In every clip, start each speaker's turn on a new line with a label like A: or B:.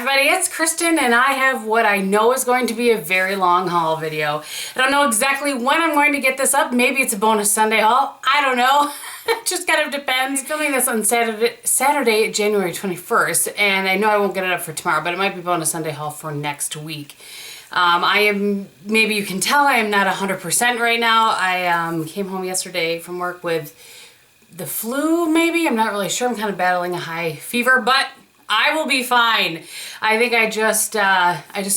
A: everybody, it's Kristin and I have what I know is going to be a very long haul video. I don't know exactly when I'm going to get this up. Maybe it's a bonus Sunday haul. I don't know. It just kind of depends. I'm filming this on Saturday, January 21st, and I know I won't get it up for tomorrow, but it might be bonus Sunday haul for next week. Maybe you can tell I am not 100% right now. I came home yesterday from work with the flu, maybe. I'm not really sure. I'm kind of battling a high fever, but I will be fine. I think I just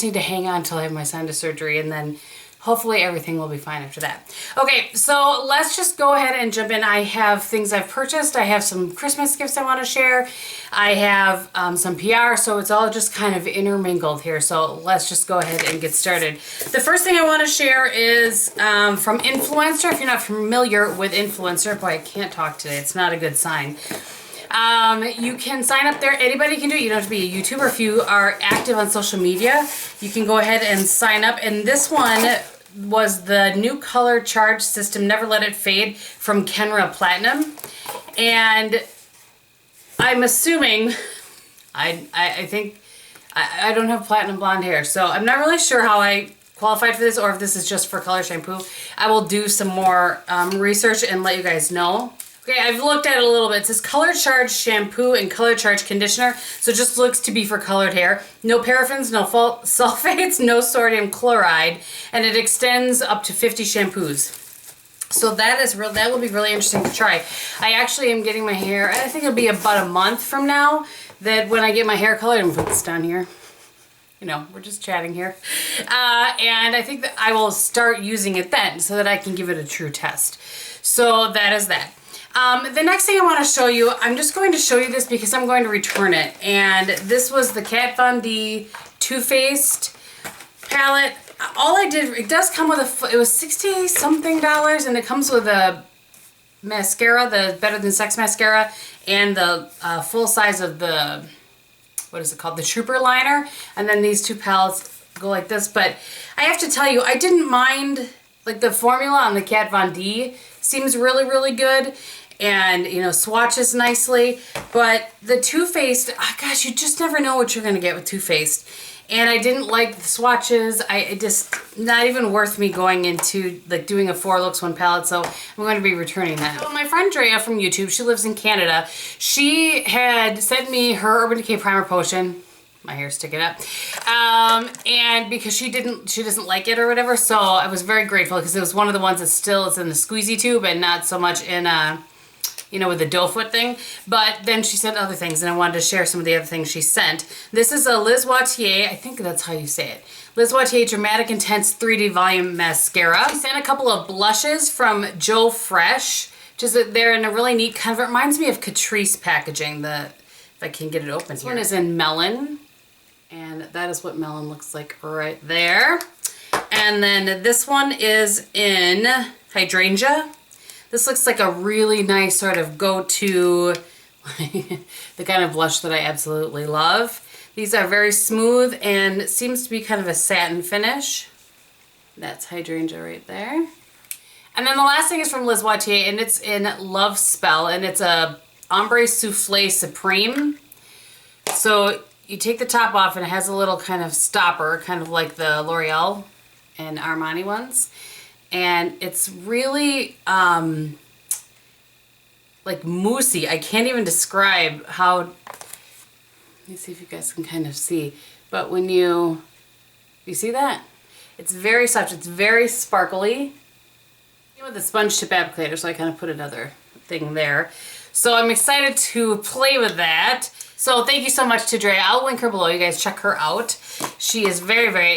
A: need to hang on until I have my sinus surgery, and then hopefully everything will be fine after that. Okay, so let's just go ahead and jump in. I have things I've purchased. I have some Christmas gifts I want to share. I have some PR, so it's all just kind of intermingled here. So let's just go ahead and get started. The first thing I want to share is from Influencer. If you're not familiar with Influencer, boy, I can't talk today. It's not a good sign. You can sign up there. Anybody can do it. You don't have to be a YouTuber. If you are active on social media, you can go ahead and sign up. And this one was the new color charge system, Never Let It Fade, from Kenra Platinum. And I'm assuming, I think, I don't have platinum blonde hair, so I'm not really sure how I qualified for this or if this is just for color shampoo. I will do some more research and let you guys know. Okay, I've looked at it a little bit. It says Color Charge Shampoo and Color Charge Conditioner. So it just looks to be for colored hair. No paraffins, no sulfates, no sodium chloride. And it extends up to 50 shampoos. So that will be really interesting to try. I actually am getting my hair, I think it'll be about a month from now that when I get my hair colored, I'm gonna put this down here. You know, we're just chatting here. And I think that I will start using it then so that I can give it a true test. So that is that. The next thing I want to show you, I'm just going to show you this because I'm going to return it. And this was the Kat Von D Too Faced palette. All I did, it does come with it was 60 something dollars, and it comes with a mascara, the Better Than Sex mascara, and the full size of the, what is it called? The Trooper liner. And then these two palettes go like this. But I have to tell you, I didn't mind, like the formula on the Kat Von D seems really, really good. And, you know, swatches nicely, but the Too Faced, oh gosh, you just never know what you're going to get with Too Faced. And I didn't like the swatches. It just, not even worth me going into, like, doing a 4 looks 1 palette, so I'm going to be returning that. So my friend Drea from YouTube, she lives in Canada, she had sent me her Urban Decay Primer Potion. My hair's sticking up. And because she doesn't like it or whatever, so I was very grateful because it was one of the ones that still is in the squeezy tube and not so much in you know, with the doe foot thing. But then she sent other things, and I wanted to share some of the other things she sent. This is a Lize Watier, I think that's how you say it. Lize Watier Dramatic Intense 3D Volume Mascara. She sent a couple of blushes from Joe Fresh, they're in a really neat kind of, it reminds me of Catrice packaging, if I can get it open. This one is in Melon, and that is what Melon looks like right there. And then this one is in Hydrangea. This looks like a really nice sort of go-to, the kind of blush that I absolutely love. These are very smooth and it seems to be kind of a satin finish. That's Hydrangea right there. And then the last thing is from Lize Watier, and it's in Love Spell, and it's a Ombre Soufflé Supreme. So you take the top off and it has a little kind of stopper, kind of like the L'Oreal and Armani ones. And it's really like moussey. I can't even describe how, let me see if you guys can kind of see. But when you see that? It's very soft, it's very sparkly. With the sponge tip applicator, so I kind of put another thing there. So I'm excited to play with that. So thank you so much to Drea. I'll link her below. You guys check her out. She is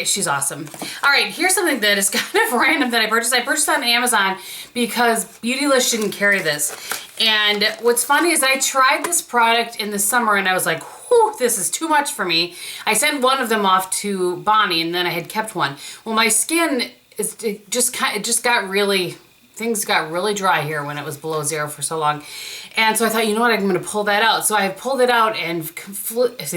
A: she's awesome. All right, here's something that is kind of random that I purchased. I purchased on Amazon because Beautylish didn't carry this. And what's funny is I tried this product in the summer and I was like, whew, this is too much for me. I sent one of them off to Bonnie and then I had kept one. Well, my skin, things got really dry here when it was below 0 for so long. And so I thought, you know what, I'm going to pull that out. So I pulled it out and finish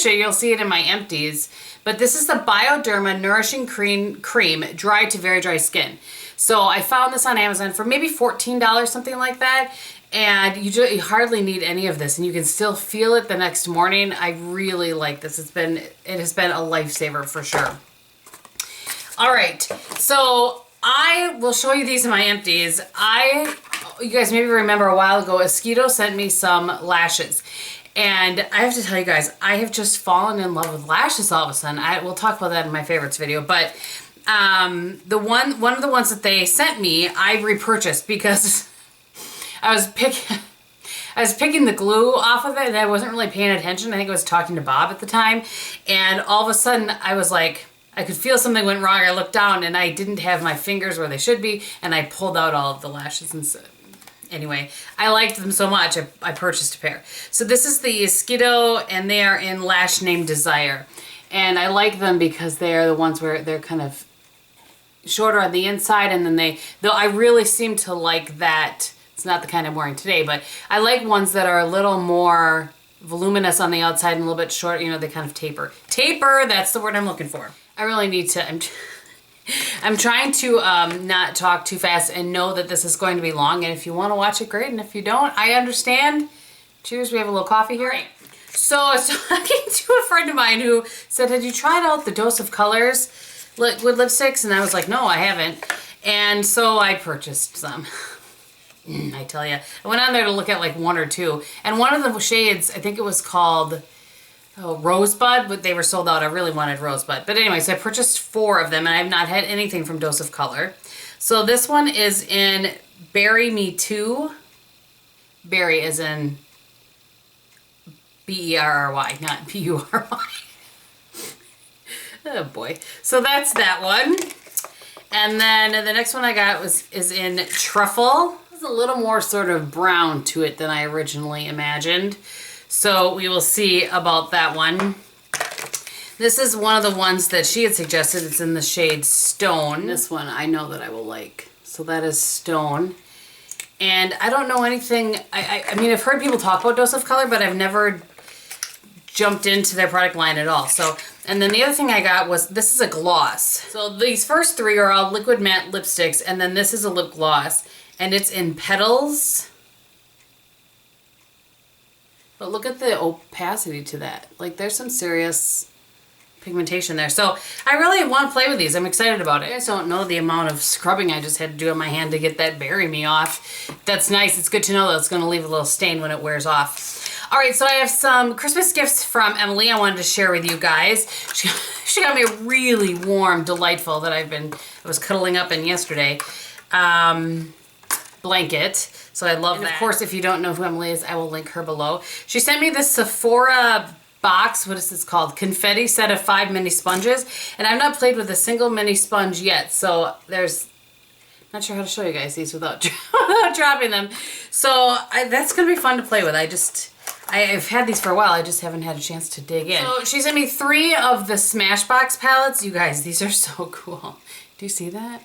A: it. You'll see it in my empties. But this is the Bioderma Nourishing Cream Dry to Very Dry Skin. So I found this on Amazon for maybe $14, something like that. And you hardly need any of this, and you can still feel it the next morning. I really like this. It has been a lifesaver for sure. All right, so I will show you these in my empties. You guys maybe remember a while ago, Esquito sent me some lashes. And I have to tell you guys, I have just fallen in love with lashes all of a sudden. We'll talk about that in my favorites video, but one of the ones that they sent me, I repurchased because I was picking the glue off of it and I wasn't really paying attention. I think I was talking to Bob at the time, and all of a sudden I was like, I could feel something went wrong. I looked down and I didn't have my fingers where they should be, and I pulled out all of the lashes. And so, anyway, I liked them so much, I purchased a pair. So this is the Esquito, and they are in Lash Name Desire. And I like them because they're the ones where they're kind of shorter on the inside, and then though I really seem to like that. It's not the kind I'm wearing today, but I like ones that are a little more voluminous on the outside and a little bit short, you know, they kind of taper. Taper, that's the word I'm looking for. I really need to, I'm trying to not talk too fast and know that this is going to be long, and if you want to watch it, great, and if you don't, I understand. Cheers, we have a little coffee here. Right. So I was talking to a friend of mine who said, had you tried out the Dose of Colors liquid lipsticks? And I was like, no, I haven't. And so I purchased some. I tell you, I went on there to look at like one or two, and one of the shades, I think it was called Rosebud, but they were sold out. I really wanted Rosebud. But anyway, so I purchased 4 of them, and I have not had anything from Dose of Color. So this one is in Berry Me Too. Berry as in B-E-R-R-Y, not B-U-R-Y. Oh boy. So that's that one. And then the next one I got is in Truffle. It's a little more sort of brown to it than I originally imagined. So we will see about that one. This is one of the ones that she had suggested. It's in the shade Stone. This one I know that I will like. So that is Stone. And I don't know anything. I mean, I've heard people talk about Dose of Color, but I've never jumped into their product line at all. So, and then the other thing I got was, this is a gloss. So these first 3 are all liquid matte lipsticks, and then this is a lip gloss, and it's in Petals. But look at the opacity to that. Like, there's some serious pigmentation there. So I really want to play with these. I'm excited about it. I just don't know the amount of scrubbing I just had to do on my hand to get that Berry Me off. That's nice. It's good to know that it's going to leave a little stain when it wears off. All right, so I have some Christmas gifts from Emily I wanted to share with you guys. She got me a really warm, delightful that I was cuddling up in yesterday, blanket. So I love that. Of course, if you don't know who Emily is, I will link her below. She sent me this Sephora box. What is this called? Confetti set of 5 mini sponges. And I've not played with a single mini sponge yet. So not sure how to show you guys these without dropping them. So that's going to be fun to play with. I've had these for a while. I just haven't had a chance to dig in. So she sent me 3 of the Smashbox palettes. You guys, these are so cool. Do you see that?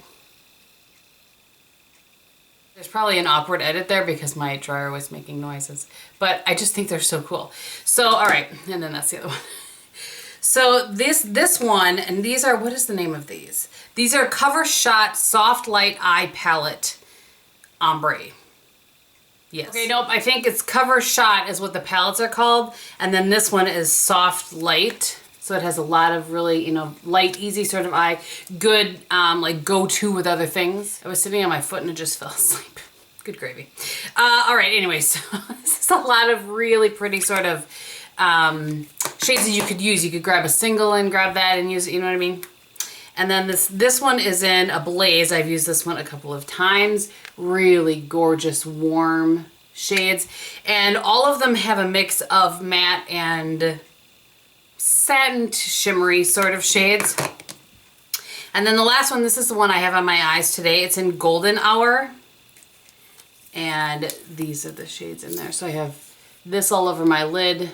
A: There's probably an awkward edit there because my dryer was making noises, but I just think they're so cool. So, all right, and then that's the other one. So this one, and these are, what is the name of these? These are Cover Shot Soft Light Eye Palette Ombre. Yes. Okay, nope, I think it's Cover Shot is what the palettes are called, and then this one is Soft Light. So it has a lot of really, you know, light, easy sort of eye, good, like go-to with other things. I was sitting on my foot and it just fell asleep. Good gravy. All right, anyway, so this is a lot of really pretty sort of shades that you could use. You could grab a single and grab that and use it, you know what I mean? And then this one is in a Blaze. I've used this one a couple of times. Really gorgeous, warm shades. And all of them have a mix of matte and satin shimmery sort of shades. And then the last one, this is the one I have on my eyes today. It's in Golden Hour. And these are the shades in there. So I have this all over my lid,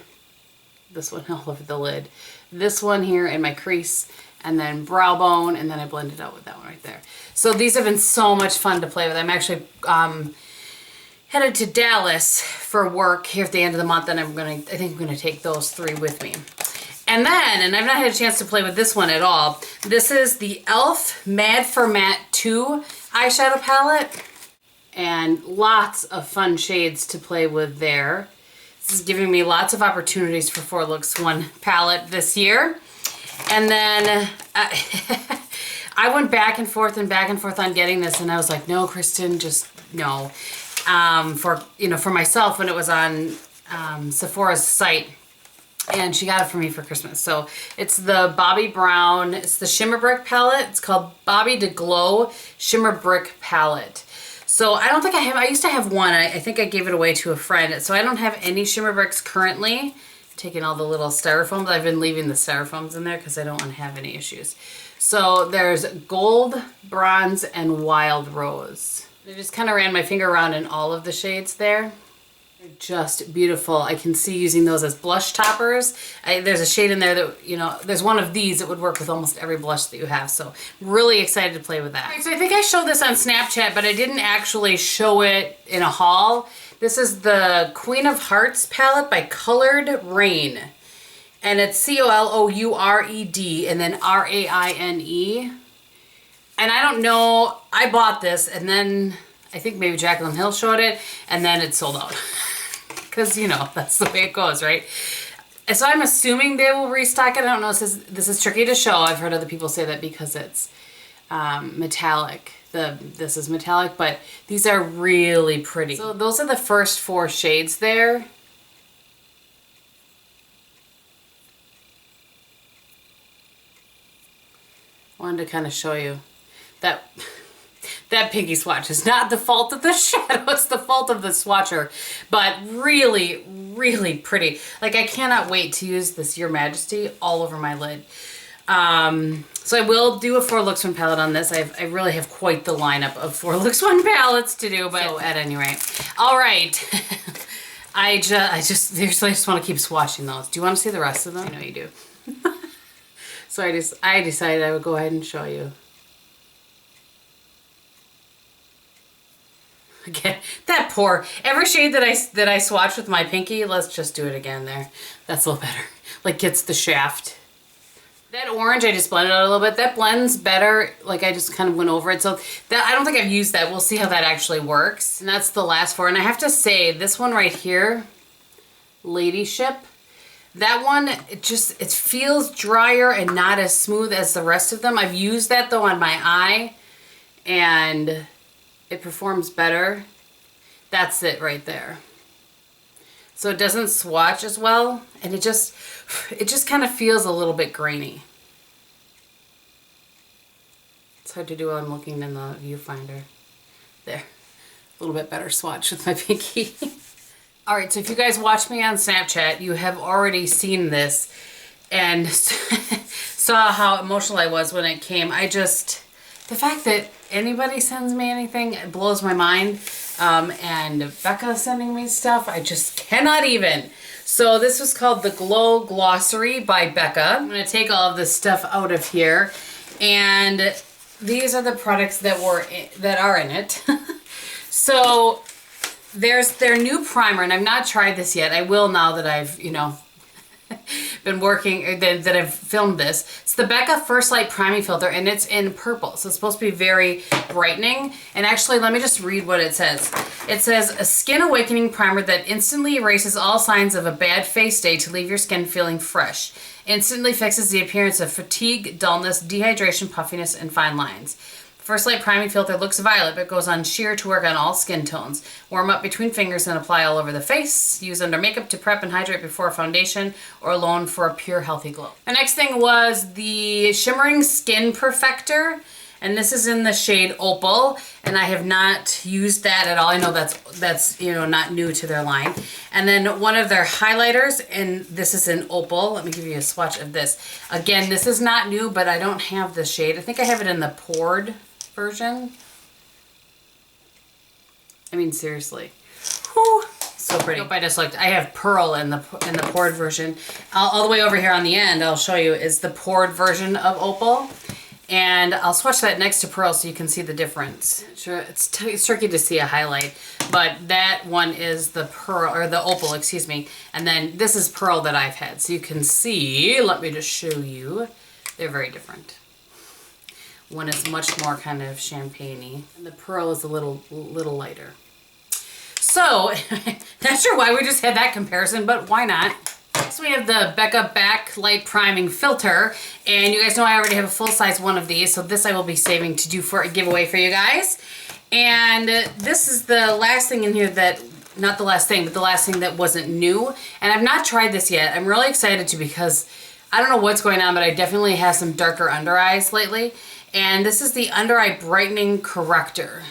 A: this one all over the lid, this one here in my crease, and then brow bone, and then I blend it out with that one right there. So these have been so much fun to play with. I'm actually headed to Dallas for work here at the end of the month, and I think I'm gonna take those 3 with me. And then, and I've not had a chance to play with this one at all, this is the e.l.f. Mad for Matte 2 eyeshadow palette. and lots of fun shades to play with there. This is giving me lots of opportunities for 4 Looks 1 palette this year. And then I went back and forth on getting this, and I was like, no, Kristin, just no. For myself, when it was on Sephora's site, and she got it for me for Christmas. So it's the Bobbi Brown, it's the Shimmer Brick palette. It's called Bobbi to Glow Shimmer Brick palette. So I don't think I have, I used to have one. I think I gave it away to a friend. So I don't have any shimmer bricks currently. I'm taking all the little styrofoams. I've been leaving the styrofoams in there because I don't want to have any issues. So there's Gold, Bronze, and Wild Rose. I just kind of ran my finger around in all of the shades there. They're just beautiful. I can see using those as blush toppers. There's a shade in there that, there's one of these that would work with almost every blush that you have. So really excited to play with that. All right, so I think I showed this on Snapchat, but I didn't actually show it in a haul. This is the Queen of Hearts palette by Colored Rain. And it's C-O-L-O-U-R-E-D and then R-A-I-N-E. And I don't know, I bought this and then I think maybe Jaclyn Hill showed it and then it sold out. Because, that's the way it goes, right? And so I'm assuming they will restock it. I don't know, this is tricky to show. I've heard other people say that because it's metallic. This is metallic, but these are really pretty. So those are the first 4 shades there. Wanted to kind of show you that that pinky swatch is not the fault of the shadow, it's the fault of the swatcher, but really, really pretty. Like, I cannot wait to use this Your Majesty all over my lid. So I will do a 4 Looks 1 palette on this. I really have quite the lineup of 4 Looks 1 palettes to do, but at any rate. All right. I just want to keep swatching those. Do you want to see the rest of them? I know you do. So I decided I would go ahead and show you. Again, every shade that I swatched with my pinky, let's just do it again there. That's a little better. Like, gets the shaft. That orange I just blended out a little bit. That blends better. Like, I just kind of went over it. So that, I don't think I've used that. We'll see how that actually works. And that's the last 4. And I have to say, this one right here, Ladyship, that one, it feels drier and not as smooth as the rest of them. I've used that though on my eye and it performs better. That's it right there. So it doesn't swatch as well and it just kind of feels a little bit grainy. It's hard to do while I'm looking in the viewfinder. There, a little bit better swatch with my pinky. All right, so if you guys watch me on Snapchat, you have already seen this and saw how emotional I was when it came. The fact that anybody sends me anything, it blows my mind. And Becca sending me stuff, I just cannot even. So this was called the Glow Glossary by Becca. I'm gonna take all of this stuff out of here. And these are the products that are in it. So there's their new primer, and I've not tried this yet. I will now that I've, been working, that I've filmed this. It's the Becca First Light Priming Filter, and it's in purple. So it's supposed to be very brightening. And actually, let me just read what it says. It says, a skin awakening primer that instantly erases all signs of a bad face day to leave your skin feeling fresh. Instantly fixes the appearance of fatigue, dullness, dehydration, puffiness, and fine lines. First Light Priming Filter looks violet, but goes on sheer to work on all skin tones. Warm up between fingers and apply all over the face. Use under makeup to prep and hydrate before foundation or alone for a pure, healthy glow. The next thing was the Shimmering Skin Perfector. And this is in the shade Opal, and I have not used that at all. I know that's not new to their line. And then one of their highlighters, and this is in Opal. Let me give you a swatch of this. Again, this is not new, but I don't have the shade. I think I have it in the poured version. I mean, seriously. Whew. So pretty. I just looked. I have Pearl in the poured version. All the way over here on the end, I'll show you, is the poured version of Opal. And I'll swatch that next to Pearl so you can see the difference. Sure, it's tricky to see a highlight, but that one is the Pearl, or the Opal, excuse me. And then this is Pearl that I've had. So you can see, let me just show you. They're very different. One is much more kind of champagne-y. And the pearl is a little lighter. So, not sure why we just had that comparison, but why not? Next we have the Becca Backlight Priming Filter. And you guys know I already have a full-size one of these, so this I will be saving to do for a giveaway for you guys. And this is the last thing in here that, not the last thing, but the last thing that wasn't new. And I've not tried this yet. I'm really excited to because I don't know what's going on, but I definitely have some darker under eyes lately. And this is the Under Eye Brightening Corrector.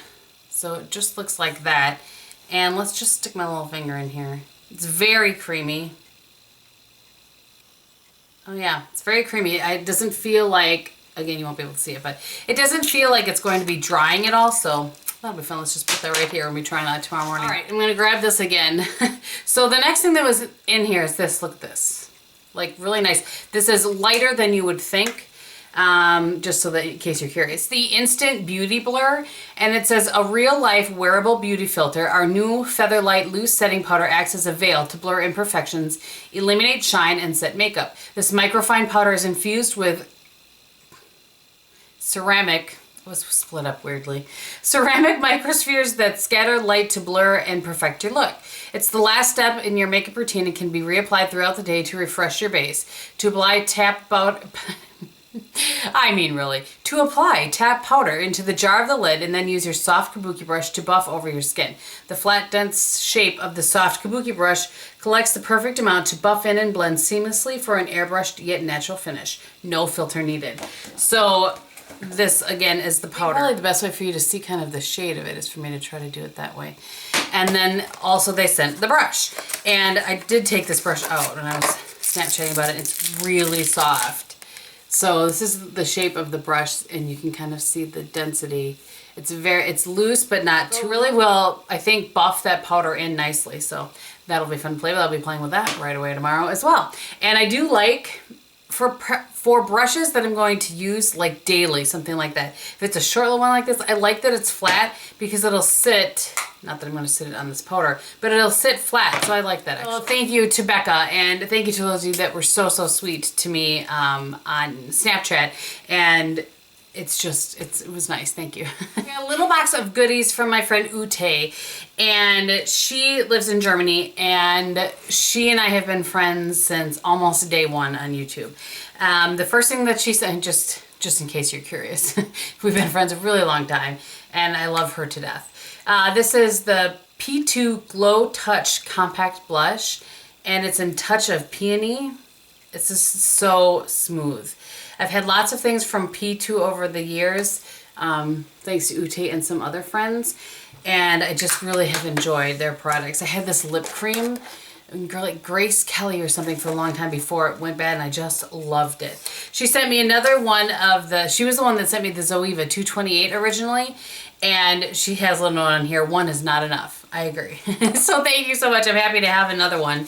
A: So it just looks like that. And let's just stick my little finger in here. It's very creamy. Oh yeah, it's very creamy. It doesn't feel like, again, you won't be able to see it, but it doesn't feel like it's going to be drying at all. So that'll be fun. Let's just put that right here when we try that tomorrow morning. All right, I'm gonna grab this again. So the next thing that was in here is this. Look at this. Like really nice. This is lighter than you would think. Just so that in case you're curious, the Instant Beauty Blur, and it says a real life wearable beauty filter. Our new Featherlight loose setting powder acts as a veil to blur imperfections, eliminate shine, and set makeup. This microfine powder is infused with ceramic, it was split up weirdly, ceramic microspheres that scatter light to blur and perfect your look. It's the last step in your makeup routine and can be reapplied throughout the day to refresh your base. To apply, tap powder into the jar of the lid and then use your soft kabuki brush to buff over your skin. The flat, dense shape of the soft kabuki brush collects the perfect amount to buff in and blend seamlessly for an airbrushed yet natural finish. No filter needed. So this again is the powder. Probably the best way for you to see kind of the shade of it is for me to try to do it that way. And then also they sent the brush. And I did take this brush out and I was Snapchatting about it. It's really soft. So this is the shape of the brush and you can kind of see the density. It's loose but not too, really will, I think, buff that powder in nicely. So that'll be fun to play with. I'll be playing with that right away tomorrow as well. And I do like, for brushes that I'm going to use like daily, something like that. If it's a short little one like this, I like that it's flat because it'll sit, not that I'm going to sit it on this powder, but it'll sit flat. So I like that actually. Well, thank you to Becca and thank you to those of you that were so sweet to me on Snapchat. And it's just, it was nice. Thank you. I got a little box of goodies from my friend Ute, and she lives in Germany, and she and I have been friends since almost day one on YouTube. The first thing that she sent, just in case you're curious, we've been friends a really long time, and I love her to death. This is the P2 Glow Touch Compact Blush, and it's in Touch of Peony. It's just so smooth. I've had lots of things from P2 over the years, thanks to Ute and some other friends, and I just really have enjoyed their products. I had this lip cream, like Grace Kelly or something, for a long time before it went bad, and I just loved it. She sent me another one of the, she was the one that sent me the Zoeva 228 originally, and she has a little note on here, one is not enough. I agree. So thank you so much. I'm happy to have another one.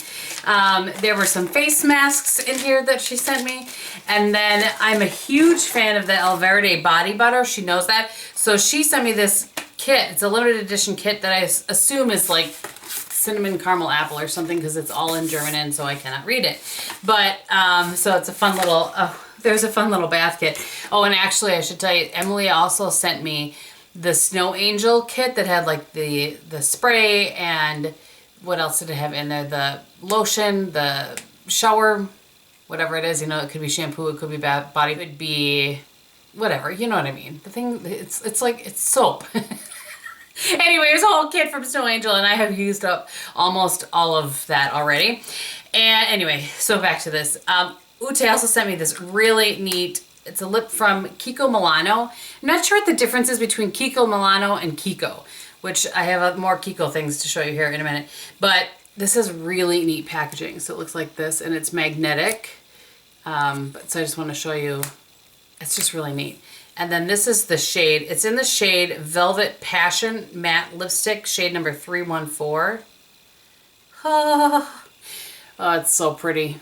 A: There were some face masks in here that she sent me. And then I'm a huge fan of the El Verde body butter. She knows that. So she sent me this kit. It's a limited edition kit that I assume is like cinnamon caramel apple or something because it's all in German and so I cannot read it. But so it's a fun little, there's a fun little bath kit. Oh, and actually I should tell you, Emily also sent me the Snow Angel kit that had like the spray and what else did it have in there? The lotion, the shower, whatever it is, you know, it could be shampoo, it could be body, it could be whatever, you know what I mean. The thing, it's like, it's soap. Anyway, it was a whole kit from Snow Angel and I have used up almost all of that already. And anyway, so back to this. Ute also sent me this really neat, it's a lip from Kiko Milano. I'm not sure what the difference is between Kiko Milano and Kiko, which I have more Kiko things to show you here in a minute. But this is really neat packaging. So it looks like this and it's magnetic. So I just want to show you, it's just really neat. And then this is the shade. It's in the shade Velvet Passion Matte Lipstick, shade number 314. Oh, it's so pretty.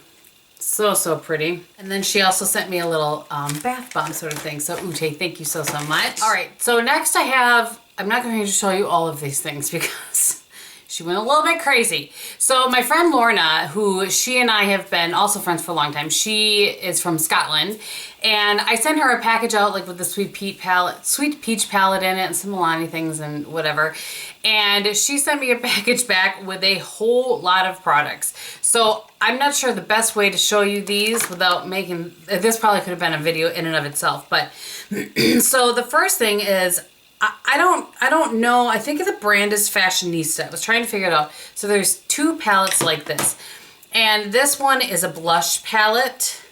A: So pretty. And then she also sent me a little bath bomb sort of thing. So Ute, thank you so much. All right, so next I have, I'm not going to show you all of these things because she went a little bit crazy. So my friend Lorna, who she and I have been also friends for a long time, she is from Scotland, and I sent her a package out like with the sweet peach palette in it and some Milani things and whatever. And she sent me a package back with a whole lot of products. So I'm not sure the best way to show you these without making, this probably could have been a video in and of itself, but so the first thing is, I don't know. I think the brand is Fashionista. I was trying to figure it out. So there's two palettes like this. And this one is a blush palette.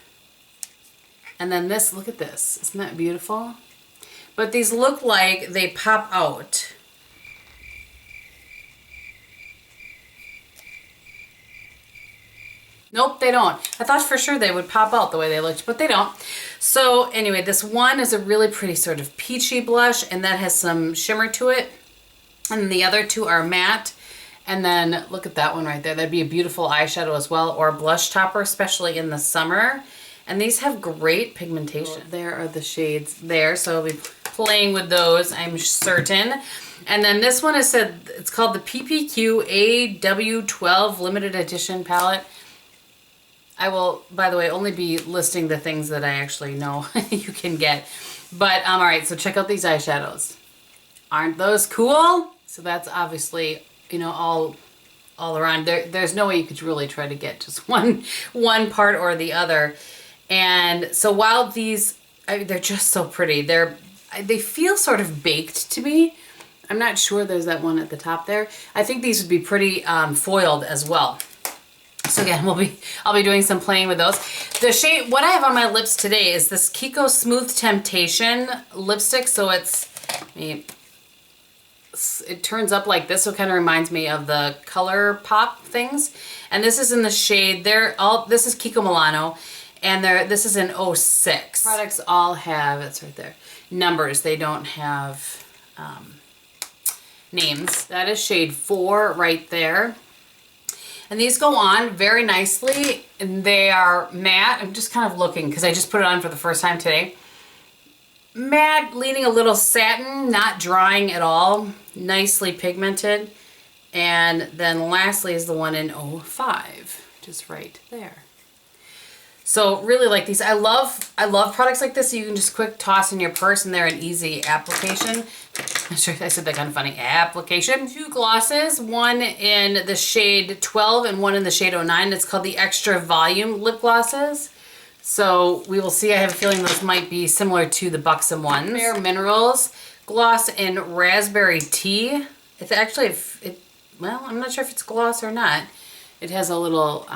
A: And then this, look at this. Isn't that beautiful? But these look like they pop out. Nope, they don't. I thought for sure they would pop out the way they looked, but they don't. So anyway, this one is a really pretty sort of peachy blush, and that has some shimmer to it. And the other two are matte. And then look at that one right there. That'd be a beautiful eyeshadow as well, or a blush topper, especially in the summer. And these have great pigmentation. There are the shades there, so I'll be playing with those, I'm certain. And then this one is it's called the PPQ AW12 Limited Edition Palette. I will, by the way, only be listing the things that I actually know you can get. But, all right, so check out these eyeshadows. Aren't those cool? So that's obviously, you know, all around. There's no way you could really try to get just one part or the other. And so while these, they're just so pretty. They feel sort of baked to me. I'm not sure there's that one at the top there. I think these would be pretty foiled as well. So again, I'll be doing some playing with those. The shade, what I have on my lips today is this Kiko Smooth Temptation lipstick. So it turns up like this, so it kind of reminds me of the Color Pop things. And this is in the shade, this is Kiko Milano, and this is in 06. Products all have, it's right there, numbers. They don't have names. That is shade 4 right there. And these go on very nicely, and they are matte. I'm just kind of looking because I just put it on for the first time today. Matte, leaning a little satin, not drying at all, nicely pigmented. And then lastly is the one in 05, just right there. So really like these. I love products like this, so you can just quick toss in your purse and they're an easy application. I'm sure I said that kind of funny. Application. Two glosses, one in the shade 12 and one in the shade 09. It's called the Extra Volume Lip Glosses. So we will see. I have a feeling those might be similar to the Buxom ones. Bare Minerals gloss in Raspberry Tea. It's actually, well, I'm not sure if it's gloss or not. It has a little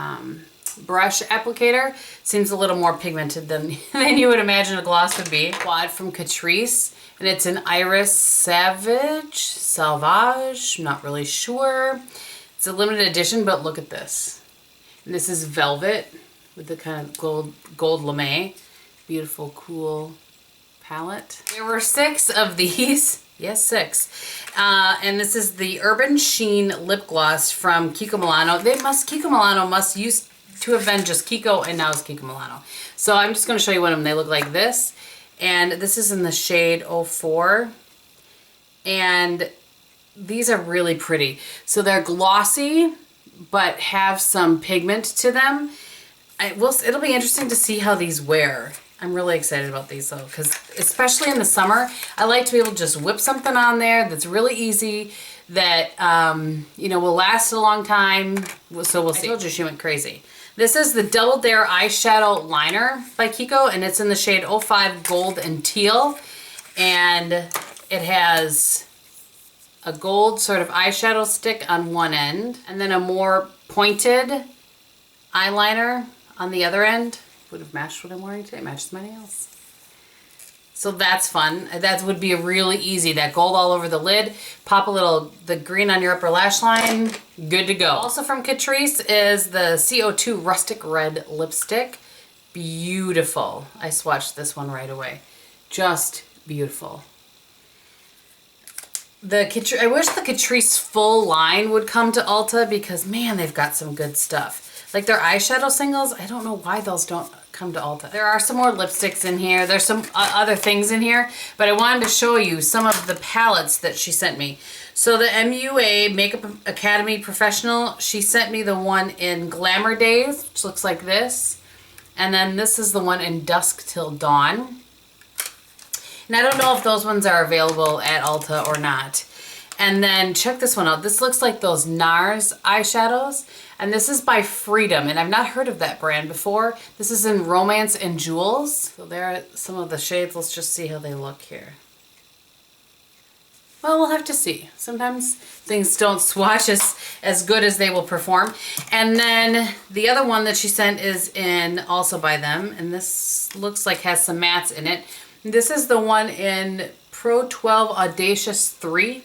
A: brush applicator. Seems a little more pigmented than you would imagine a gloss would be. Quad from Catrice, and it's an Iris Sauvage, I'm not really sure. It's a limited edition, but look at this. And this is velvet with the kind of gold lame. Beautiful, cool palette. There were 6 of these. Yes, 6. And this is the Urban Sheen Lip Gloss from Kiko Milano. Kiko Milano must used to have been just Kiko, and now it's Kiko Milano. So I'm just going to show you one of them. They look like this. And this is in the shade 04. And these are really pretty. So they're glossy, but have some pigment to them. It'll be interesting to see how these wear. I'm really excited about these though, because especially in the summer, I like to be able to just whip something on there that's really easy, that you know, will last a long time. So we'll see. I told you she went crazy. This is the Double Dare Eyeshadow Liner by Kiko, and it's in the shade 05 Gold and Teal. And it has a gold sort of eyeshadow stick on one end, and then a more pointed eyeliner on the other end. Would have matched what I'm wearing today. Matches my nails. So that's fun. That would be really easy. That gold all over the lid. Pop the green on your upper lash line. Good to go. Also from Catrice is the CO2 Rustic Red Lipstick. Beautiful. I swatched this one right away. Just beautiful. I wish the Catrice full line would come to Ulta, because man, they've got some good stuff. Like their eyeshadow singles, I don't know why those don't come to Ulta. There are some more lipsticks in here. There's some other things in here, but I wanted to show you some of the palettes that she sent me. So the MUA Makeup Academy Professional, she sent me the one in Glamour Days, which looks like this. And then this is the one in Dusk Till Dawn. And I don't know if those ones are available at Ulta or not. And then check this one out. This looks like those NARS eyeshadows. And this is by Freedom. And I've not heard of that brand before. This is in Romance and Jewels. So there are some of the shades. Let's just see how they look here. Well, we'll have to see. Sometimes things don't swatch as good as they will perform. And then the other one that she sent is in also by them. And this looks like has some mattes in it. This is the one in Pro 12 Audacious 3.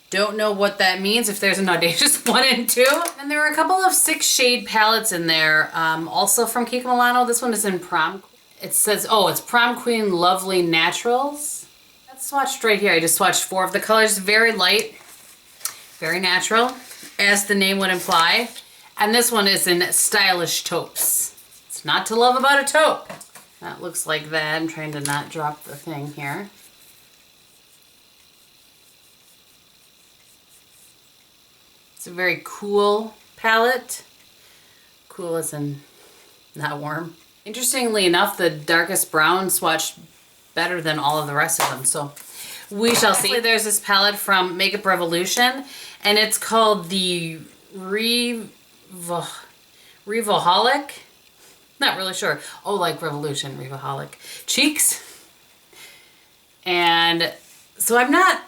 A: Don't know what that means, if there's an Audacious 1 and 2. And there are a couple of 6 shade palettes in there, also from Kiko Milano. This one is in Prom. It says, oh, it's Prom Queen Lovely Naturals. That's swatched right here. I just swatched 4 of the colors. Very light, very natural, as the name would imply. And this one is in Stylish Taupes. It's not to love about a taupe. That looks like that. I'm trying to not drop the thing here. It's a very cool palette. Cool as in not warm. Interestingly enough, the darkest brown swatched better than all of the rest of them. So we shall see. There's this palette from Makeup Revolution, and it's called the Revoholic. Not really sure. Oh, like Revolution, Revoholic. Cheeks. And so I'm not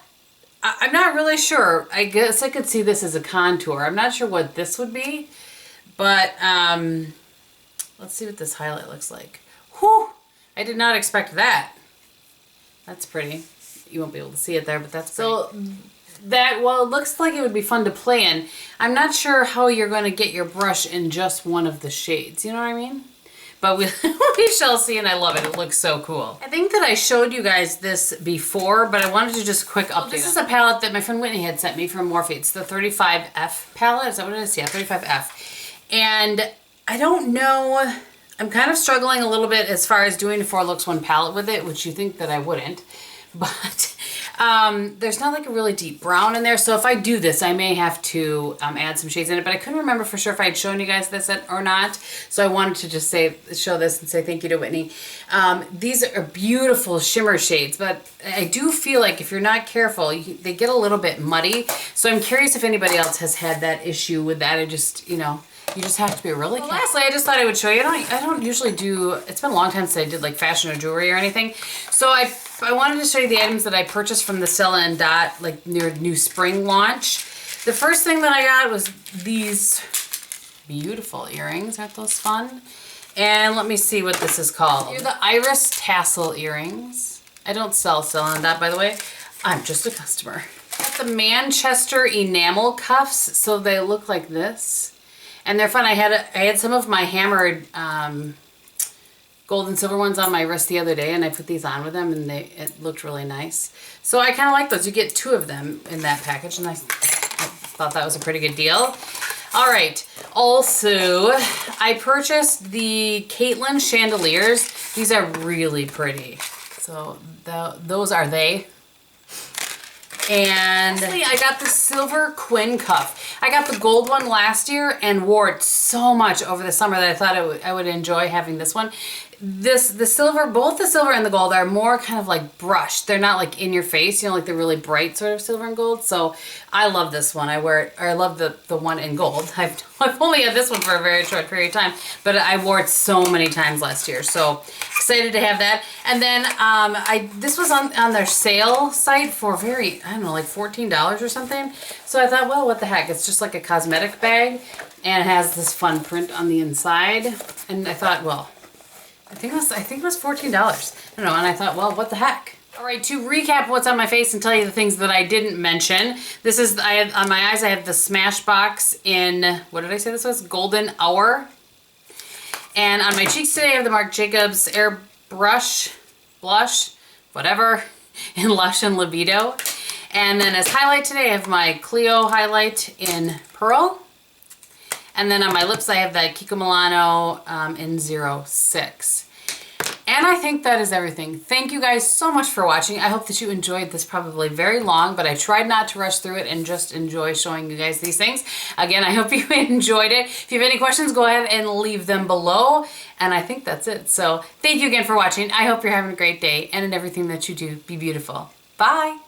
A: really sure. I guess I could see this as a contour. I'm not sure what this would be, but let's see what this highlight looks like. Whew! I did not expect that. That's pretty. You won't be able to see it there, but that's pretty. So that, well, it looks like it would be fun to play in. I'm not sure how you're going to get your brush in just one of the shades. You know what I mean? But we shall see, and I love it. It looks so cool. I think that I showed you guys this before, but I wanted to just quick update. This is a palette that my friend Whitney had sent me from Morphe. It's the 35F palette. Is that what it is? Yeah, 35F. And I don't know. I'm kind of struggling a little bit as far as doing a 4 looks 1 palette with it, which you think that I wouldn't. But there's not like a really deep brown in there. So if I do this, I may have to add some shades in it. But I couldn't remember for sure if I had shown you guys this or not. So I wanted to just show this and say thank you to Whitney. These are beautiful shimmer shades. But I do feel like if you're not careful, they get a little bit muddy. So I'm curious if anybody else has had that issue with that. I just, you know, you just have to be really careful. Lastly, I just thought I would show you. I don't usually do, it's been a long time since I did like fashion or jewelry or anything. So I wanted to show you the items that I purchased from the Stella Dot like new spring launch. The first thing that I got was these beautiful earrings. Aren't those fun? And let me see what this is called. They're the Iris Tassel earrings. I don't sell Stella Dot, by the way. I'm just a customer. Got the Manchester Enamel cuffs. So they look like this. And they're fun. I had some of my hammered gold and silver ones on my wrist the other day, and I put these on with them, and it looked really nice. So I kind of like those. You get 2 of them in that package, and I thought that was a pretty good deal. All right. Also, I purchased the Katelyn Chandeliers. These are really pretty. So those are they. And I got the silver Quinn Cuff. I got the gold one last year and wore it so much over the summer that I thought I would enjoy having this one. The silver, both the silver and the gold are more kind of like brushed. They're not like in your face, you know, like the really bright sort of silver and gold. So I love this one. I wear it, or I love the one in gold. I've only had this one for a very short period of time, but I wore it so many times last year. So excited to have that. And then this was on their sale site for I don't know, like $14 or something. So I thought, well, what the heck? It's just like a cosmetic bag, and it has this fun print on the inside. And I thought, well, I think it was $14. I don't know, and I thought, well, what the heck? All right, to recap what's on my face and tell you the things that I didn't mention. This is, on my eyes, I have the Smashbox in, what did I say this was? Golden Hour. And on my cheeks today, I have the Marc Jacobs Airbrush Blush, whatever, in Lush and Libido. And then as highlight today, I have my Clio highlight in Pearl. And then on my lips, I have the Kiko Milano in 06. And I think that is everything. Thank you guys so much for watching. I hope that you enjoyed this, probably very long, but I tried not to rush through it and just enjoy showing you guys these things. Again, I hope you enjoyed it. If you have any questions, go ahead and leave them below. And I think that's it. So thank you again for watching. I hope you're having a great day, and in everything that you do, be beautiful. Bye.